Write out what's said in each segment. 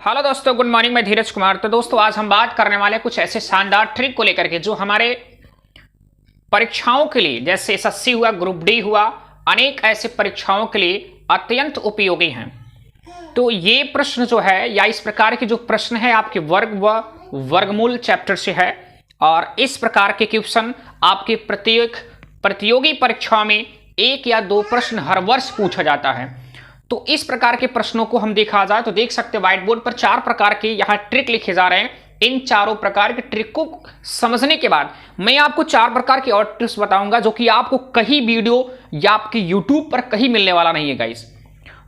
Hello दोस्तों, good morning. मैं धीरज कुमार। तो दोस्तों आज हम बात करने वाले कुछ ऐसे शानदार ट्रिक को लेकर के जो हमारे परीक्षाओं के लिए, जैसे एसएससी हुआ, ग्रुप डी हुआ, अनेक ऐसे परीक्षाओं के लिए अत्यंत उपयोगी हैं। तो ये प्रश्न जो है या इस प्रकार के जो प्रश्न है आपके वर्ग व वर्गमूल चैप्टर से है और इस प्रकार के क्वेश्चन आपके प्रत्येक प्रतियोगी परीक्षा में एक या दो प्रश्न हर वर्ष पूछा जाता है। तो इस प्रकार के प्रश्नों को हम देखा जाए तो देख सकते हैं व्हाइट बोर्ड पर 4 प्रकार के यहाँ ट्रिक लिखे जा रहे हैं। इन चारों प्रकार के ट्रिक को समझने के बाद मैं आपको 4 प्रकार के और ट्रिक्स बताऊंगा जो कि आपको कहीं वीडियो या आपके यूट्यूब पर कहीं मिलने वाला नहीं है गाइस।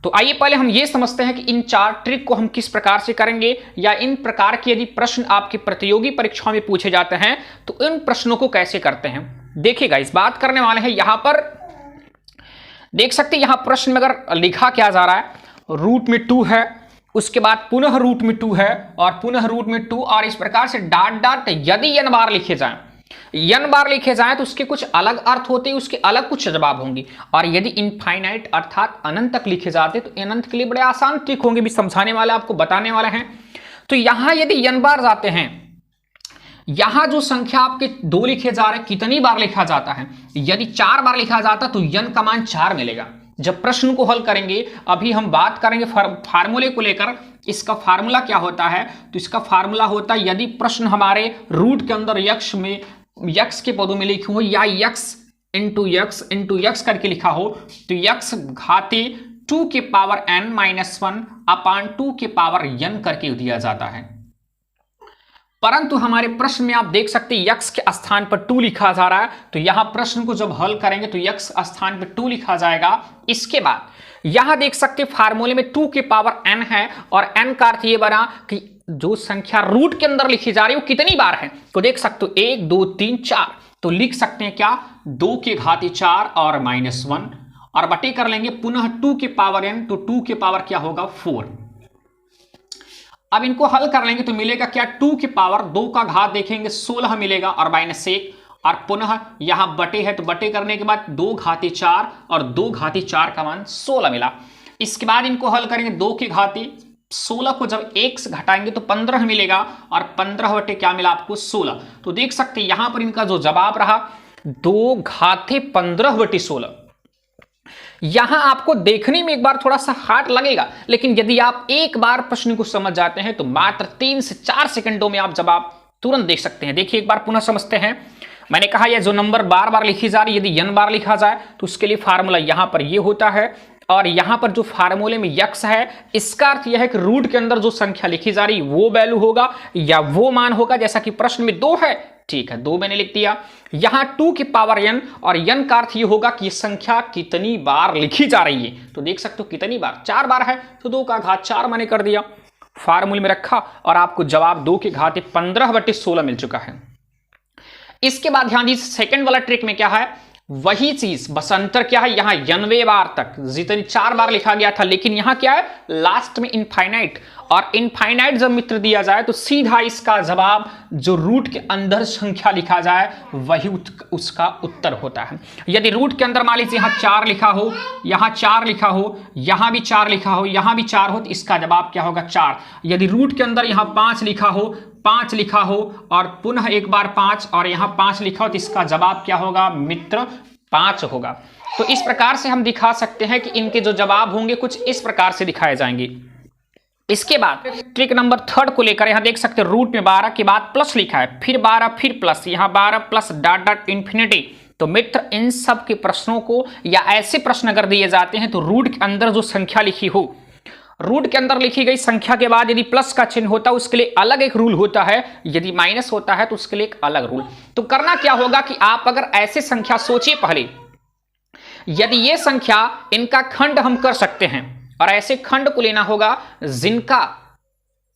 तो आइए पहले हम ये समझते हैं कि इन 4 ट्रिक को हम किस प्रकार से करेंगे या इन प्रकार के यदि प्रश्न आपकी प्रतियोगी परीक्षाओं में पूछे जाते हैं तो इन प्रश्नों को कैसे करते हैं। देखिए गाइस, बात करने वाले हैं यहां पर देख सकते हैं, यहां प्रश्न में अगर लिखा क्या जा रहा है, रूट में 2 है, उसके बाद पुनः रूट में 2 है और पुनः रूट में 2 और इस प्रकार से डॉट डॉट यदि n बार लिखे जाएं तो उसके कुछ अलग अर्थ होते हैं, उसके अलग कुछ जवाब होंगे। और यदि इनफाइनाइट अर्थात अनंत तक लिखे जाते तो अनंत के लिए बड़े आसान ट्रिक होंगे, भी समझाने वाले आपको बताने वाले हैं। तो यहां यदि n बार जाते हैं, यहां जो संख्या आपके 2 लिखे जा रहे हैं कितनी बार लिखा जाता है, यदि 4 बार लिखा जाता तो n का मान 4 मिलेगा। जब प्रश्न को हल करेंगे, अभी हम बात करेंगे फार्मूले को लेकर, इसका फार्मूला क्या होता है। तो इसका फार्मूला होता है यदि प्रश्न हमारे रूट के अंदर यक्स के पदों में लिखे हो या यक्स इंटू यक्स करके लिखा हो तो यक्स घाते 2 के पावर n-1 अपान 2 के पावर n करके दिया जाता है। परंतु हमारे प्रश्न में आप देख सकते हैं यक्स के स्थान पर 2 लिखा जा रहा है। तो यहां प्रश्न को जब हल करेंगे तो यक्स स्थान पर 2 लिखा जाएगा। इसके बाद यहां देख सकते हैं फार्मूले में 2 के पावर n है और n का अर्थ ये बना कि जो संख्या रूट के अंदर लिखी जा रही है वो कितनी बार है। तो देख सकते हो 1 2 3 4, तो लिख सकते हैं क्या 2 के घाते 4 और -1 और बटे कर लेंगे पुनः 2 के पावर n, तो 2 के पावर क्या होगा 4। अब इनको हल कर लेंगे तो मिलेगा क्या 2 के पावर 2 का घात देखेंगे 16 मिलेगा और -1 और पुनः यहां बटे है तो बटे करने के बाद 2 घाते 4 और 2 घाते 4 का मान 16 मिला। इसके बाद इनको हल करेंगे 2 के घाते 16 को जब 1 से घटाएंगे तो 15 मिलेगा और 15 बटे क्या मिला आपको 16। तो देख सकते हैं यहां पर इनका जो जवाब रहा 2 घाते 15 बटे 16। यहां आपको देखने में एक बार थोड़ा सा हार्ड लगेगा, लेकिन यदि आप एक बार प्रश्न को समझ जाते हैं तो मात्र 3 से 4 सेकंडों में आप जवाब तुरंत देख सकते हैं। देखिए एक बार पुनः समझते हैं। मैंने कहा यह जो नंबर बार बार लिखी जा रही है यदि n बार लिखा जाए तो उसके लिए फार्मूला यहां पर यह होता है और यहां पर जो फार्मूले में यक्स है इसका अर्थ यह है कि रूट के अंदर जो संख्या लिखी जा रही वो वैल्यू होगा या वो मान होगा। जैसा कि प्रश्न में 2 है, ठीक है 2 मैंने लिख दिया। यहां 2 के पावर n और n का अर्थ ये होगा कि संख्या कितनी बार लिखी जा रही है। तो देख सकते हो कितनी बार, 4 बार है तो 2 का घात 4 मैंने कर दिया, फार्मूले में रखा और आपको जवाब 2 के घाते 15 बटे 16 मिल चुका है। इसके बाद ध्यान दीजिए सेकंड वाला ट्रिक में क्या है, वही चीज बस अंतर क्या है, यहां 90 बार तक जितनी 4 बार लिखा गया था, लेकिन यहां क्या है लास्ट में इनफाइनाइट, और इनफाइनाइट जब मित्र दिया जाए तो सीधा इसका जवाब जो रूट के अंदर संख्या लिखा जाए वही उसका उत्तर होता है। यदि रूट के अंदर मान लीजिए यहां 4 लिखा हो, यहां 4 लिखा हो, यहां भी 4 लिखा हो, यहां भी 4 हो तो इसका जवाब क्या होगा 4। यदि रूट के अंदर यहां 5 लिखा हो, 5 लिखा हो और पुनः एक बार 5 और यहां 5 लिखा हो तो इसका जवाब क्या होगा मित्र 5 होगा। तो इस प्रकार से हम दिखा सकते हैं कि इनके जो जवाब होंगे कुछ इस प्रकार से दिखाए जाएंगे। इसके बाद ट्रिक नंबर 3 को लेकर यहां देख सकते हैं रूट में 12 के बाद प्लस लिखा है, फिर 12 फिर प्लस, यहां 12 प्लस डॉट डॉट इंफिनिटी। तो मित्र इन सब के प्रश्नों को या ऐसे प्रश्न अगर दिए जाते हैं तो रूट के अंदर जो संख्या लिखी हो, रूट के अंदर लिखी गई संख्या के बाद यदि प्लस का चिन्ह होता है उसके लिए अलग एक रूल होता है, यदि माइनस होता है तो उसके लिए एक अलग रूल। तो करना क्या होगा कि आप अगर ऐसे संख्या सोचिए पहले, यदि ये संख्या इनका खंड हम कर सकते हैं और ऐसे खंड को लेना होगा जिनका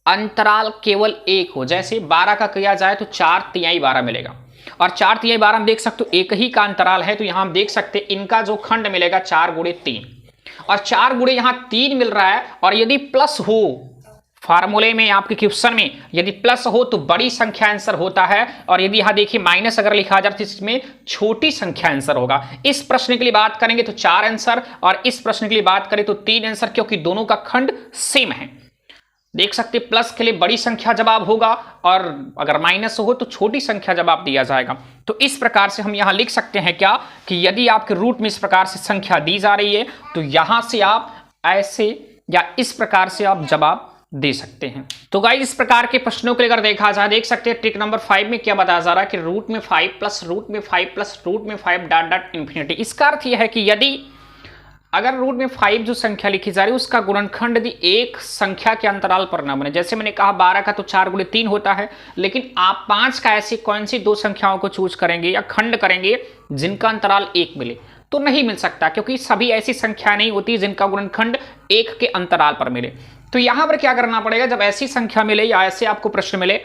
अंतराल केवल 1 हो। जैसे 12 का किया जाए तो 4 × 12 मिलेगा और 4 × 12 हम देख सकते हो एक ही का अंतराल है, तो यहां हम देख सकते हैं इनका जो खंड मिलेगा 4 × 3 और 4 गुणे यहां 3 मिल रहा है। और यदि प्लस हो फार्मूले में आपके क्वेश्चन में यदि प्लस हो तो बड़ी संख्या आंसर होता है और यदि यहां देखिए माइनस अगर लिखा जाए तो इसमें छोटी संख्या आंसर होगा। इस प्रश्न के लिए बात करेंगे तो 4 आंसर और इस प्रश्न के लिए बात करें तो 3 आंसर, क्योंकि दोनों का खंड सेम है। देख सकते प्लस के लिए बड़ी संख्या जवाब होगा और अगर माइनस हो तो छोटी संख्या जवाब दिया जाएगा। तो इस प्रकार से हम यहां लिख सकते हैं क्या कि यदि आपके रूट में इस प्रकार से संख्या दी जा रही है तो यहां से आप ऐसे या इस प्रकार से आप जवाब दे सकते हैं। तो गाइस इस प्रकार के प्रश्नों के लिए अगर देखा जाए, देख सकते हैं ट्रिक नंबर 5 में क्या बताया जा रहा है कि रूट में 5 प्लस रूट में 5 प्लस रूट में 5 डॉट डॉट इंफिनिटी। इसका अर्थ यह है कि यदि अगर रूट में 5 जो संख्या लिखी जा रही है उसका गुणनखंड यदि एक संख्या के अंतराल पर ना बने, जैसे मैंने कहा 12 का तो 4 गुणे 3 होता है, लेकिन आप 5 का ऐसी कौन सी दो संख्याओं को चूज करेंगे या खंड करेंगे जिनका अंतराल 1 मिले, तो नहीं मिल सकता, क्योंकि सभी ऐसी संख्या नहीं होती जिनका गुणनखंड 1 के अंतराल पर मिले। तो यहां पर क्या करना पड़ेगा, जब ऐसी संख्या मिले या ऐसे आपको प्रश्न मिले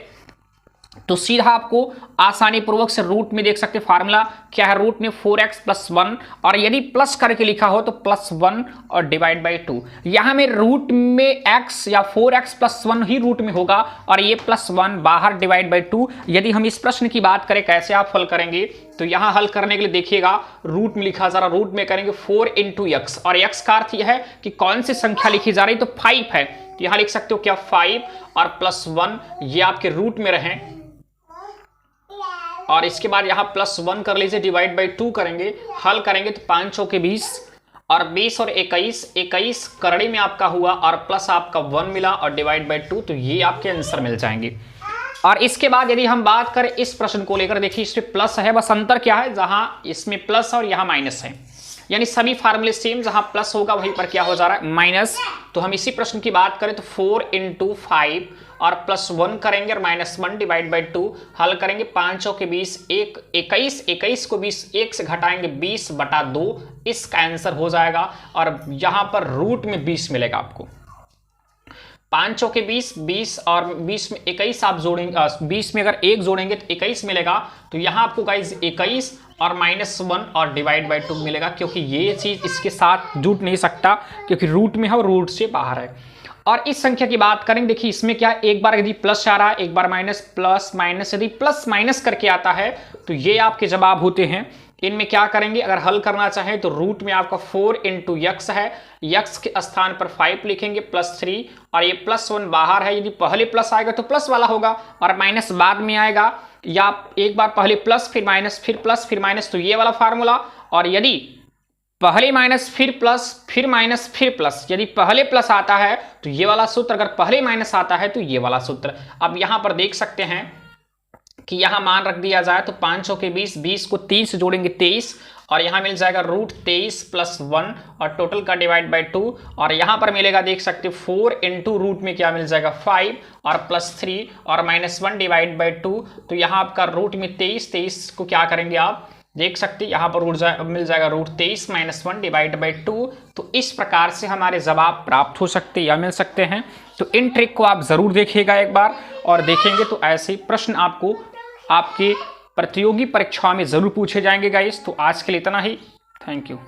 तो सीधा आपको आसानी पूर्वक से रूट में देख सकते फार्मूला क्या है, रूट में 4x प्लस 1 और यदि प्लस करके लिखा हो तो प्लस 1 और डिवाइड बाई 2। यहां में रूट में x या 4x प्लस 1 ही रूट में होगा और ये प्लस 1 बाहर डिवाइड बाई 2। यदि हम इस प्रश्न की बात करें कैसे आप हल करेंगे, तो यहां हल करने के लिए देखिएगा रूट में लिखा जा रहा, रूट में करेंगे 4 इंटू एक्स और x का अर्थ यह है कि कौन सी संख्या लिखी जा रही, तो 5 है, तो यहां लिख सकते हो क्या 5 और प्लस 1 ये आपके रूट में रहे और इसके बाद यहां प्लस 1 कर लीजिए, डिवाइड बाई 2 करेंगे, हल करेंगे तो 5 चौके 20 और 20 और 21 करड़े में आपका हुआ और प्लस आपका 1 मिला और डिवाइड बाई 2, तो ये आपके आंसर मिल जाएंगे। और इसके बाद यदि हम बात करें इस प्रश्न को लेकर, देखिए इसमें प्लस है, बस अंतर क्या है, जहां इसमें प्लस और यहां माइनस है, यानी सभी फार्मूले सेम, जहां प्लस होगा वहीं पर क्या हो जा रहा है माइनस। तो हम इसी प्रश्न की बात करें तो 4 इंटू 5 और प्लस 1 करेंगे और माइनस 1 डिवाइड बाई 2, हल करेंगे 5 चौके 20 21 को 20 1 से घटाएंगे 20 बटा 2, इसका आंसर हो जाएगा। और यहां पर रूट में 20 मिलेगा आपको, 5 चौके 20 और 20 में 21 आप जोड़ेंगे, 20 में अगर 1 जोड़ेंगे तो 21 मिलेगा। तो यहां आपको गाइज 21 और माइनस 1 और डिवाइड बाई 2 मिलेगा, क्योंकि ये चीज इसके साथ जुड़ नहीं सकता क्योंकि रूट में है और रूट से बाहर है। और इस संख्या की बात करेंगे, देखिए इसमें क्या एक बार यदि प्लस आ रहा है, एक बार माइनस, प्लस माइनस, यदि प्लस माइनस करके आता है तो ये आपके जवाब होते हैं। इनमें क्या करेंगे, अगर हल करना चाहें तो रूट में आपका 4 इंटू एक्स है, एक्स के स्थान पर 5 लिखेंगे प्लस 3 और ये प्लस 1 बाहर है, यदि पहले प्लस आएगा तो प्लस वाला होगा और माइनस बाद में आएगा, या एक बार पहले प्लस फिर माइनस फिर प्लस फिर माइनस, तो ये वाला फार्मूला। और यदि पहले माइनस फिर प्लस फिर माइनस फिर प्लस, यदि पहले प्लस आता है तो ये वाला सूत्र, अगर पहले माइनस आता है तो ये वाला सूत्र। अब यहां पर देख सकते हैं कि यहां मान रख दिया जाए तो 5 चौके 20 को 3 से जोड़ेंगे 23 और यहां मिल जाएगा रूट 23 प्लस 1 और टोटल का डिवाइड बाई 2 और यहां पर मिलेगा देख सकते 4 इंटू रूट में क्या मिल जाएगा 5 और प्लस 3 और माइनस 1 डिवाइड बाई 2। तो यहां आपका रूट में 23 को क्या करेंगे आप देख सकते यहां पर मिल जाएगा रूट 23 माइनस 1 डिवाइड बाई 2। तो इस प्रकार से हमारे जवाब प्राप्त हो सकते या मिल सकते हैं। तो इन ट्रिक को आप जरूर देखिएगा एक बार, और देखेंगे तो ऐसे प्रश्न आपको आपके प्रतियोगी परीक्षाओं में जरूर पूछे जाएंगे गाइस। तो आज के लिए इतना ही, थैंक यू।